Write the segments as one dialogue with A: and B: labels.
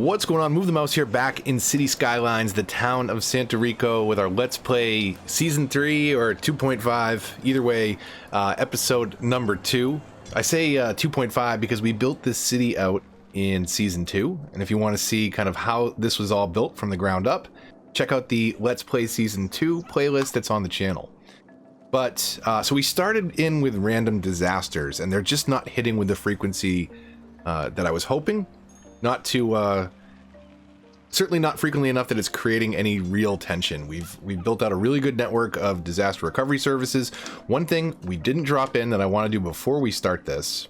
A: What's going on? Move the mouse here, back in City Skylines, the town of Santa Rico, with our Let's Play Season 3 or 2.5, either way, episode number 2. I say 2.5 because we built this city out in Season 2, and if you want to see kind of how this was all built from the ground up, check out the Let's Play Season 2 playlist that's on the channel. But, so we started in with random disasters, and they're just not hitting with the frequency that I was hoping. Not to, certainly not frequently enough that it's creating any real tension. We've built out a really good network of disaster recovery services. One thing we didn't drop in that I want to do before we start this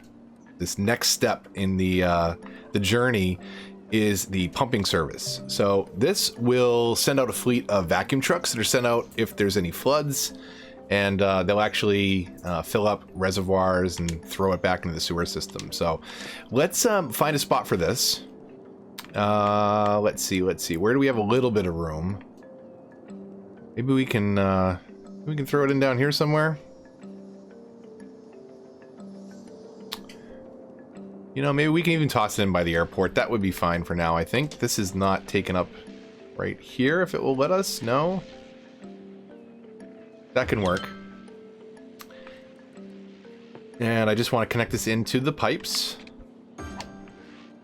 A: next step in the journey is the pumping service. So this will send out a fleet of vacuum trucks that are sent out if there's any floods, and they'll actually fill up reservoirs and throw it back into the sewer system. So let's find a spot for this. Let's see. Where do we have a little bit of room? Maybe we can throw it in down here somewhere. You know, maybe we can even toss it in by the airport. That would be fine for now, I think. This is not taken up right here, if it will let us. No. That can work. And I just want to connect this into the pipes.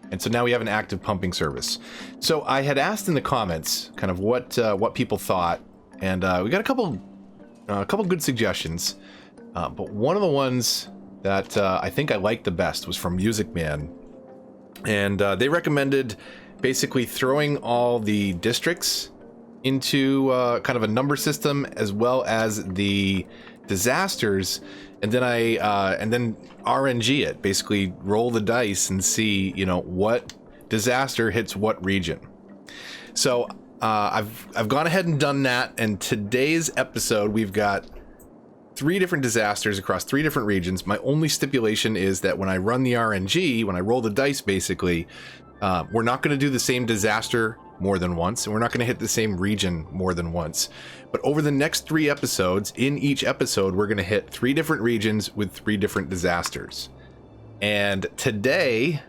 A: And so now we have an active pumping service. So I had asked in the comments kind of what people thought, and we got a couple good suggestions. But one of the ones that I think I liked the best was from Music Man, and they recommended basically throwing all the districts into kind of a number system, as well as the disasters, and then and then RNG it, basically roll the dice and see, you know, what disaster hits what region. So I've gone ahead and done that, and today's episode we've got 3 different disasters across 3 different regions. My only stipulation is that when I run the RNG, when I roll the dice, basically, we're not going to do the same disaster more than once, and we're not going to hit the same region more than once. But over the next 3 episodes, in each episode, we're going to hit 3 different regions with 3 different disasters. And today,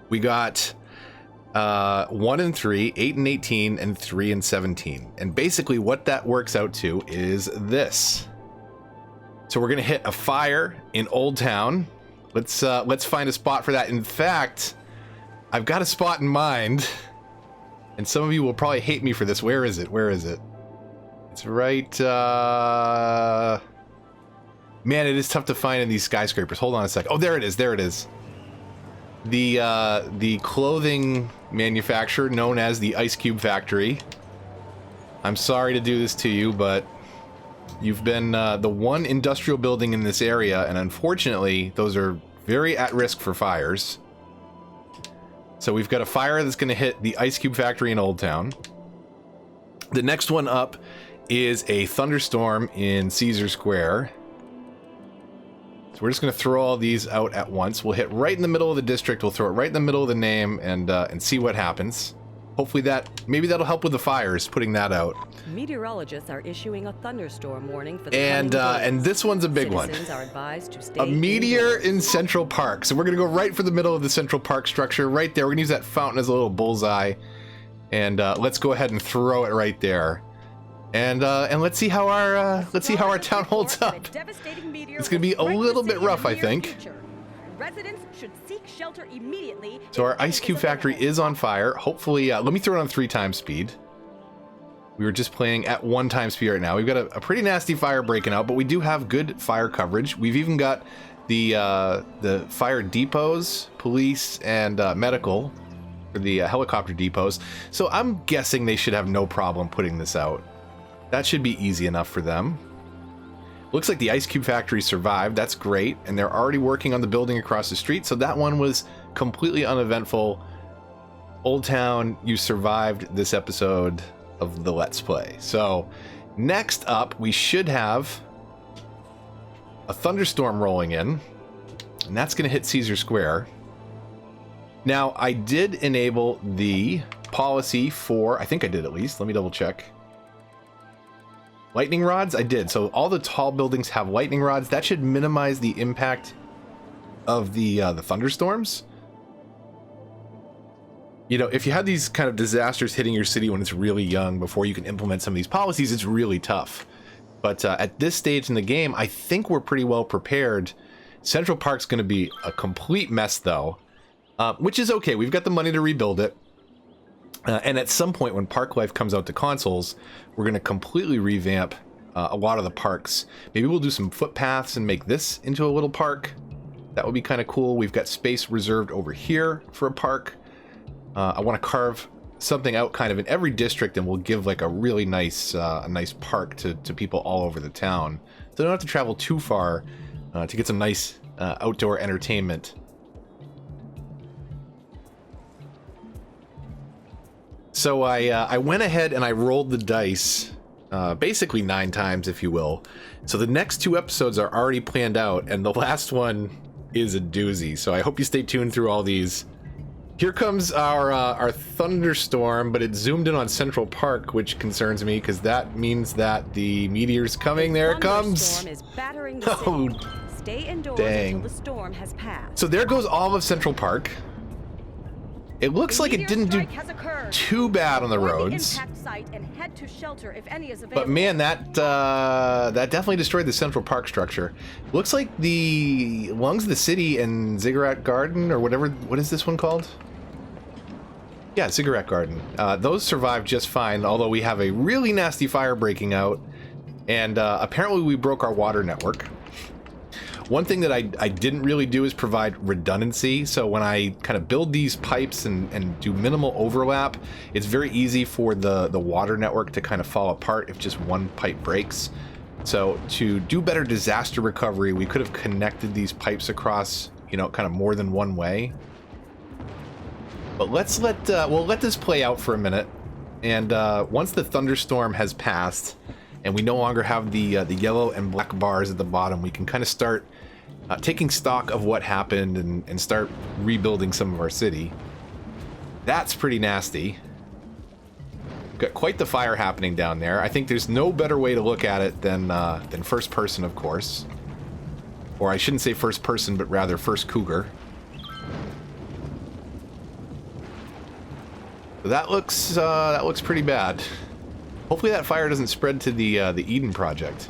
A: we got 1 and 3, 8 and 18, and 3 and 17. And basically what that works out to is this. So we're going to hit a fire in Old Town. Let's find a spot for that. In fact, I've got a spot in mind. And some of you will probably hate me for this. Where is it? Where is it? It's right, man, it is tough to find in these skyscrapers. Hold on a sec. Oh, there it is. There it is. The clothing manufacturer known as the Ice Cube Factory. I'm sorry to do this to you, but you've been the one industrial building in this area, and unfortunately, those are very at risk for fires. So we've got a fire that's going to hit the Ice Cube Factory in Old Town. The next one up is a thunderstorm in Caesar Square. So we're just going to throw all these out at once. We'll hit right in the middle of the district. We'll throw it right in the middle of the name and see what happens. Hopefully maybe that'll help with the fires, putting that out.
B: Meteorologists are issuing a thunderstorm warning for the
A: and this one's a big one.
B: Are advised to stay
A: a meteor in Central Park. So we're gonna go right for the middle of the Central Park structure, right there. We're gonna use that fountain as a little bullseye, and let's go ahead and throw it right there. And let's see how our town holds up. It's gonna be a little bit rough, I think.
B: Residents should seek shelter immediately.
A: So our Ice Cube Factory is on fire. Hopefully, let me throw it on 3 times speed. We were just playing at 1 time speed right now. We've got a pretty nasty fire breaking out, but we do have good fire coverage. We've even got the fire depots, police, and medical, or the helicopter depots. So I'm guessing they should have no problem putting this out. That should be easy enough for them. Looks like the Ice Cube Factory survived. That's great. And they're already working on the building across the street. So that one was completely uneventful. Old Town, you survived this episode of the Let's Play. So next up, we should have a thunderstorm rolling in. And that's going to hit Caesar Square. Now, I did enable the policy for, I think I did at least. Let me double check. Lightning rods? I did. So all the tall buildings have lightning rods. That should minimize the impact of the thunderstorms. you know, if you have these kind of disasters hitting your city when it's really young before you can implement some of these policies, it's really tough. But at this stage in the game, I think we're pretty well prepared. Central Park's going to be a complete mess, though, which is okay. We've got the money to rebuild it. And at some point when Park Life comes out to consoles, we're going to completely revamp a lot of the parks. Maybe we'll do some footpaths and make this into a little park. That would be kind of cool. We've got space reserved over here for a park. I want to carve something out kind of in every district, and we'll give like a really nice park to people all over the town. So they don't have to travel too far to get some nice outdoor entertainment. So I went ahead and I rolled the dice, basically 9 times, if you will. So the next 2 episodes are already planned out, and the last one is a doozy. So I hope you stay tuned through all these. Here comes our thunderstorm, but it zoomed in on Central Park, which concerns me because that means that the meteor's coming. There it comes.
B: Thunderstorm is battering the city.
A: Oh,
B: stay indoors
A: dang.
B: until the storm has passed.
A: So there goes all of Central Park. It looks like it didn't do too bad on the roads. But man, that definitely destroyed the Central Park structure. Looks like the Lungs of the City and Ziggurat Garden, or whatever, what is this one called? Yeah, Ziggurat Garden. Those survived just fine, although we have a really nasty fire breaking out. And apparently we broke our water network. One thing that I didn't really do is provide redundancy. So when I kind of build these pipes and do minimal overlap, it's very easy for the water network to kind of fall apart if just one pipe breaks. So to do better disaster recovery, we could have connected these pipes across, you know, kind of more than one way. But we'll let this play out for a minute. And once the thunderstorm has passed, and we no longer have the yellow and black bars at the bottom, we can kind of start taking stock of what happened and start rebuilding some of our city. That's pretty nasty. Got quite the fire happening down there. I think there's no better way to look at it than first person, of course. Or I shouldn't say first person, but rather first cougar. So that looks pretty bad. Hopefully that fire doesn't spread to the Eden Project.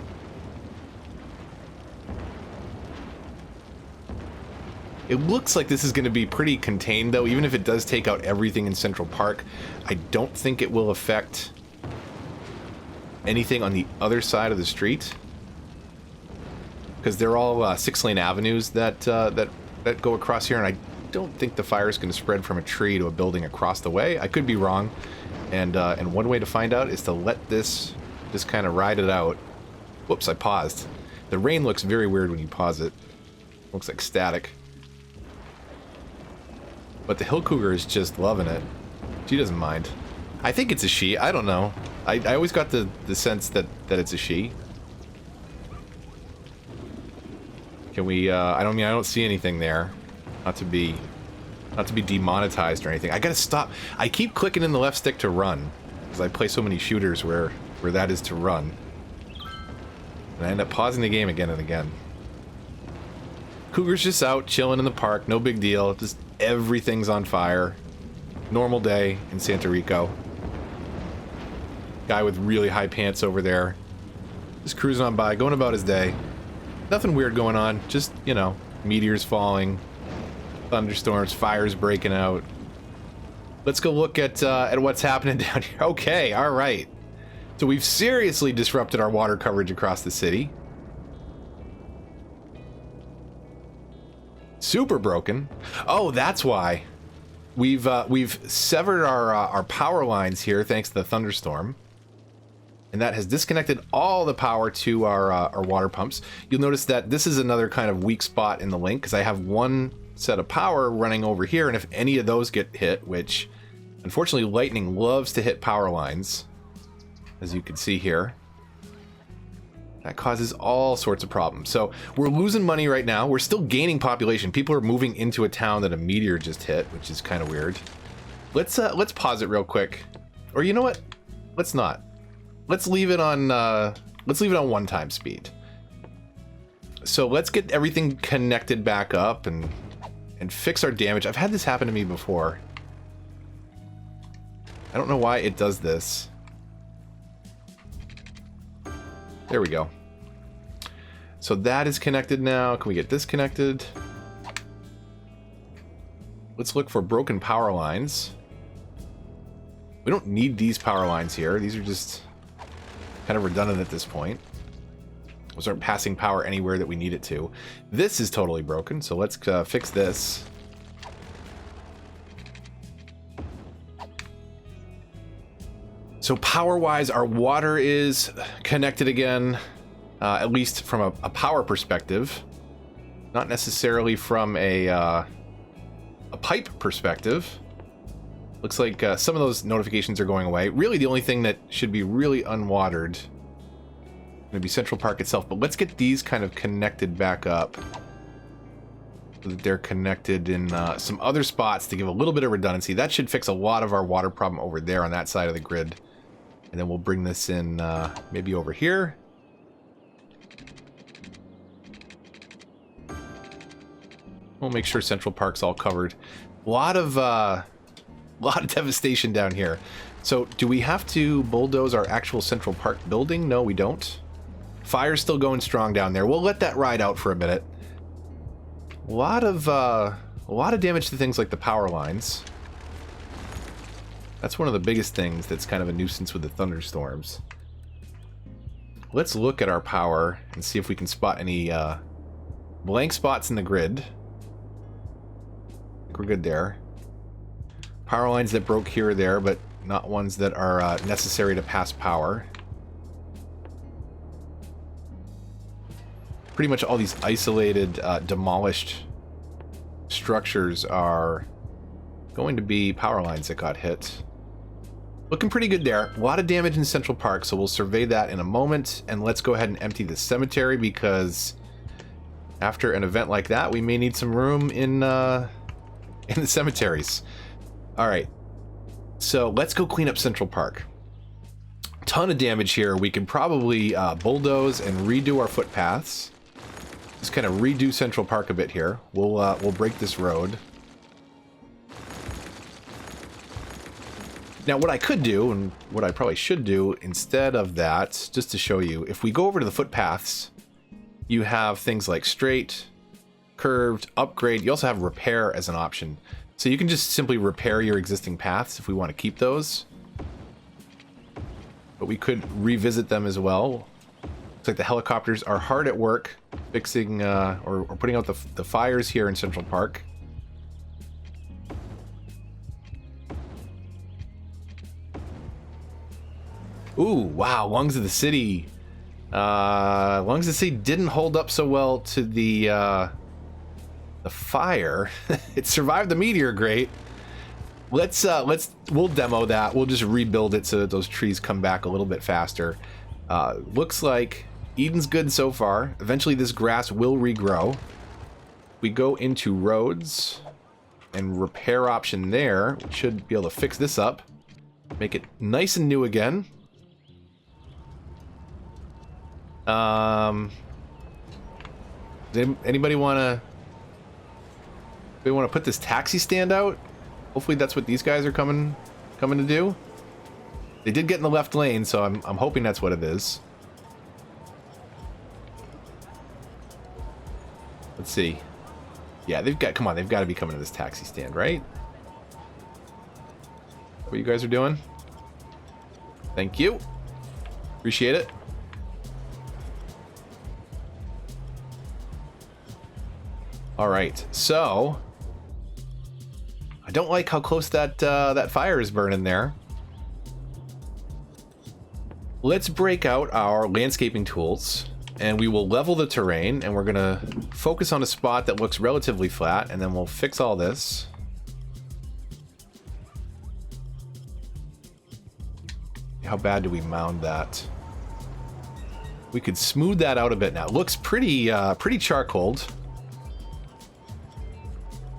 A: It looks like this is going to be pretty contained, though. Even if it does take out everything in Central Park, I don't think it will affect anything on the other side of the street, because they're all 6-lane avenues that go across here, and I don't think the fire is going to spread from a tree to a building across the way. I could be wrong. And one way to find out is to let this just kind of ride it out. Whoops, I paused. The rain looks very weird when you pause it. Looks like static. But the Hill Cougar is just loving it. She doesn't mind. I think it's a she. I don't know. I always got the sense that it's a she. Can we, I don't see anything there. Not to be demonetized or anything. I gotta stop. I keep clicking in the left stick to run, because I play so many shooters where that is to run. And I end up pausing the game again and again. Cougar's just out, chilling in the park, no big deal. Just everything's on fire. Normal day in Santa Rico. Guy with really high pants over there. Just cruising on by, going about his day. Nothing weird going on, just, you know, meteors falling. Thunderstorms, fires breaking out. Let's go look at what's happening down here. Okay, all right. So we've seriously disrupted our water coverage across the city. Super broken. Oh, that's why. We've severed our power lines here thanks to the thunderstorm. And that has disconnected all the power to our water pumps. You'll notice that this is another kind of weak spot in the link, because I have one set of power running over here, and if any of those get hit, which unfortunately lightning loves to hit power lines, as you can see here, that causes all sorts of problems. So we're losing money right now. We're still gaining population. People are moving into a town that a meteor just hit, which is kind of weird. Let's pause it real quick, or you know what? Let's not. Let's leave it on 1-time speed. So let's get everything connected back up and fix our damage. I've had this happen to me before. I don't know why it does this. There we go. So that is connected now. Can we get this connected? Let's look for broken power lines. We don't need these power lines here. These are just kind of redundant at this point. Those aren't passing power anywhere that we need it to. This is totally broken, so let's fix this. So power-wise, our water is connected again, at least from a power perspective. Not necessarily from a pipe perspective. Looks like some of those notifications are going away. Really, the only thing that should be really unwatered would be Central Park itself. But let's get these kind of connected back up, so that they're connected in some other spots to give a little bit of redundancy. That should fix a lot of our water problem over there on that side of the grid. And then we'll bring this in maybe over here. We'll make sure Central Park's all covered. A lot of devastation down here. So do we have to bulldoze our actual Central Park building? No, we don't. Fire's still going strong down there. We'll let that ride out for a minute. A lot of damage to things like the power lines. That's one of the biggest things that's kind of a nuisance with the thunderstorms. Let's look at our power and see if we can spot any blank spots in the grid. I think we're good there. Power lines that broke here or there, but not ones that are necessary to pass power. Pretty much all these isolated, demolished structures are going to be power lines that got hit. Looking pretty good there. A lot of damage in Central Park, so we'll survey that in a moment. And let's go ahead and empty the cemetery, because after an event like that, we may need some room in the cemeteries. All right, so let's go clean up Central Park. Ton of damage here. We can probably bulldoze and redo our footpaths. Just kind of redo Central Park a bit here. We'll break this road. Now, what I could do, and what I probably should do instead of that, just to show you, if we go over to the footpaths, you have things like straight, curved, upgrade. You also have repair as an option. So you can just simply repair your existing paths if we want to keep those. But we could revisit them as well. Looks like the helicopters are hard at work fixing or putting out the fires here in Central Park. Ooh, wow, Lungs of the City. Lungs of the City didn't hold up so well to the fire. It survived the meteor, great. We'll demo that. We'll just rebuild it so that those trees come back a little bit faster. Looks like Eden's good so far. Eventually this grass will regrow. We go into roads and repair option there. We should be able to fix this up. Make it nice and new again. Anybody want to put this taxi stand out? Hopefully that's what these guys are coming to do. They did get in the left lane, so I'm hoping that's what it is. Let's see. Yeah, come on, they've got to be coming to this taxi stand, right? What you guys are doing? Thank you. Appreciate it. All right, so I don't like how close that fire is burning there. Let's break out our landscaping tools, and we will level the terrain, and we're gonna focus on a spot that looks relatively flat, and then we'll fix all this. How bad do we mound that? We could smooth that out a bit now. It looks pretty charcoaled.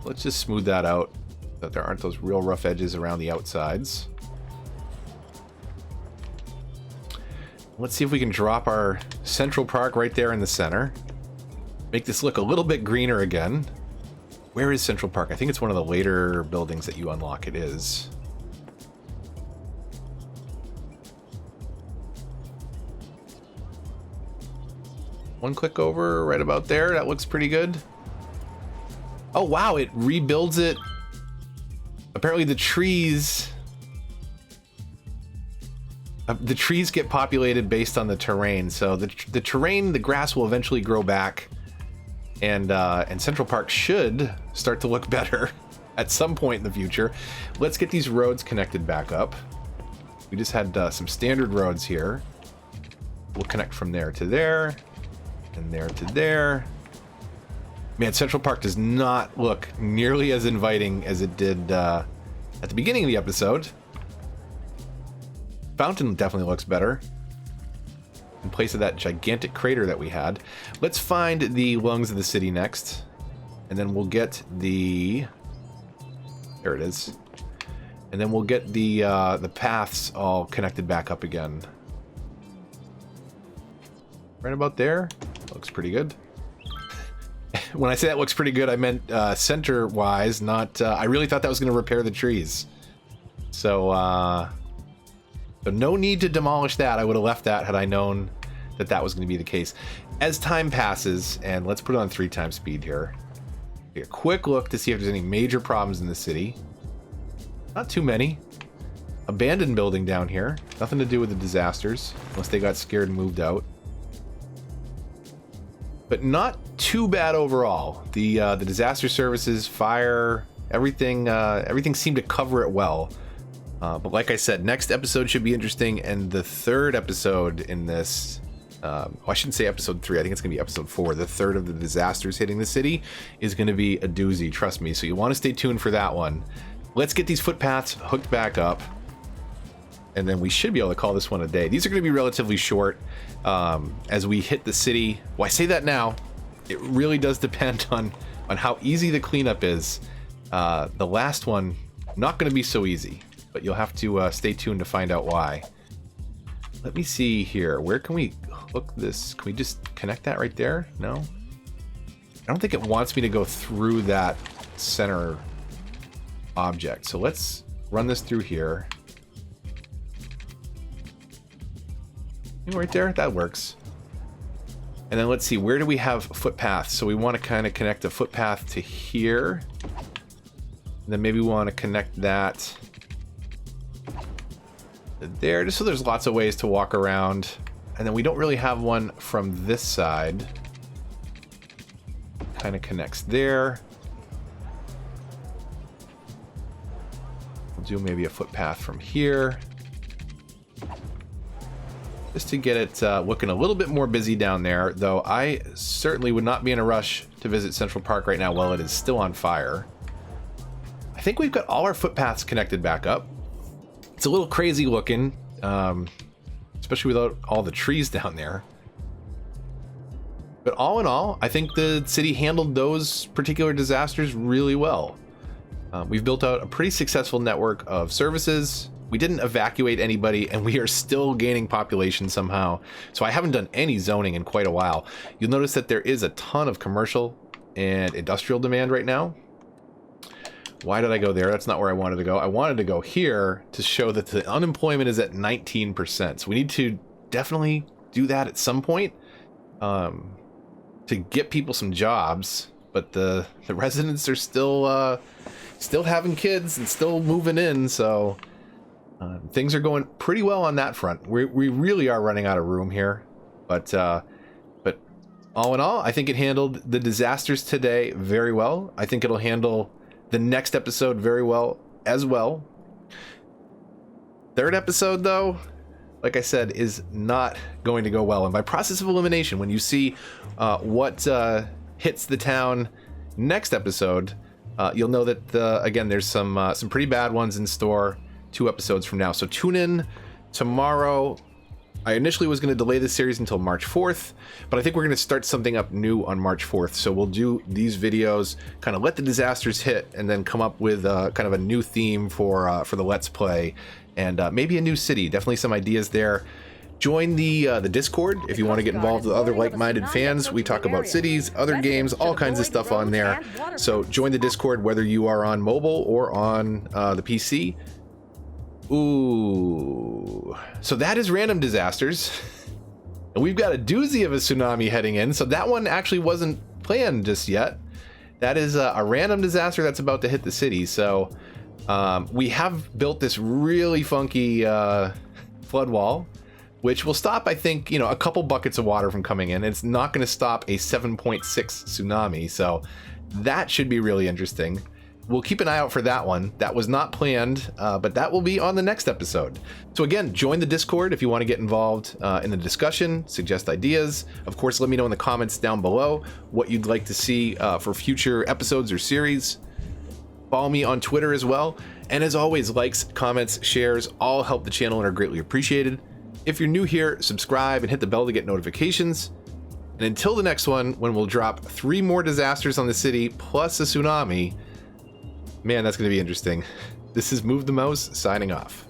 A: Let's just smooth that out so that there aren't those real rough edges around the outsides. Let's see if we can drop our Central Park right there in the center. Make this look a little bit greener again. Where is Central Park? I think it's one of the later buildings that you unlock. It is. One click over right about there. That looks pretty good. Oh, wow. It rebuilds it. Apparently the trees get populated based on the terrain. So the terrain, the grass will eventually grow back, and Central Park should start to look better at some point in the future. Let's get these roads connected back up. We just had some standard roads here. We'll connect from there to there, and there to there. Man, Central Park does not look nearly as inviting as it did at the beginning of the episode. Fountain definitely looks better in place of that gigantic crater that we had. Let's find the lungs of the city next, and then we'll get the... There it is. And then we'll get the paths all connected back up again. Right about there. Looks pretty good. When I say that looks pretty good, I meant center-wise, not... I really thought that was going to repair the trees. So no need to demolish that. I would have left that had I known that that was going to be the case. As time passes, and let's put it on 3x speed here. Take a quick look to see if there's any major problems in the city. Not too many. Abandoned building down here. Nothing to do with the disasters, unless they got scared and moved out. But not too bad overall. The disaster services, fire, everything seemed to cover it well. But like I said, next episode should be interesting, and the third episode in this, I shouldn't say episode 3, I think it's going to be episode 4. The third of the disasters hitting the city is going to be a doozy, trust me. So you want to stay tuned for that one. Let's get these footpaths hooked back up, and then we should be able to call this one a day. These are going to be relatively short as we hit the city. Well, I say that now. It really does depend on how easy the cleanup is. The last one, not going to be so easy, but you'll have to stay tuned to find out why. Let me see here. Where can we hook this? Can we just connect that right there? No? I don't think it wants me to go through that center object. So let's run this through here. Right there, that works. And then let's see, where do we have footpaths? So we want to kind of connect a footpath to here. And then maybe we want to connect that to there, just so there's lots of ways to walk around. And then we don't really have one from this side. Kind of connects there. We'll do maybe a footpath from here, just to get it looking a little bit more busy down there, though I certainly would not be in a rush to visit Central Park right now while it is still on fire. I think we've got all our footpaths connected back up. It's a little crazy looking, especially without all the trees down there. But all in all, I think the city handled those particular disasters really well. We've built out a pretty successful network of services. We didn't evacuate anybody, and we are still gaining population somehow. So I haven't done any zoning in quite a while. You'll notice that there is a ton of commercial and industrial demand right now. Why did I go there? That's not where I wanted to go. I wanted to go here to show that the unemployment is at 19%. So we need to definitely do that at some point to get people some jobs. But the residents are still having kids and still moving in, so things are going pretty well on that front. We really are running out of room here, but all in all, I think it handled the disasters today very well. I think it'll handle the next episode very well as well. Third episode, though, like I said, is not going to go well. And by process of elimination, when you see what hits the town next episode, you'll know that again, there's some pretty bad ones in store 2 episodes from now. So tune in tomorrow. I initially was going to delay this series until March 4th, but I think we're going to start something up new on March 4th. So we'll do these videos, kind of let the disasters hit, and then come up with kind of a new theme for the Let's Play, and maybe a new city. Definitely some ideas there. Join the Discord if you want to get involved with other like-minded fans. We talk about cities, other games, all kinds of stuff on there. So join the Discord whether you are on mobile or on the PC. Ooh. So that is Random Disasters. And we've got a doozy of a tsunami heading in, so that one actually wasn't planned just yet. That is a random disaster that's about to hit the city. So we have built this really funky flood wall, which will stop, I think, you know, a couple buckets of water from coming in. It's not going to stop a 7.6 tsunami, so that should be really interesting. We'll keep an eye out for that one. That was not planned, but that will be on the next episode. So again, join the Discord if you want to get involved in the discussion, suggest ideas. Of course, let me know in the comments down below what you'd like to see for future episodes or series. Follow me on Twitter as well. And as always, likes, comments, shares, all help the channel and are greatly appreciated. If you're new here, subscribe and hit the bell to get notifications. And until the next one, when we'll drop 3 more disasters on the city plus a tsunami, man, that's going to be interesting. This is Move the Mouse signing off.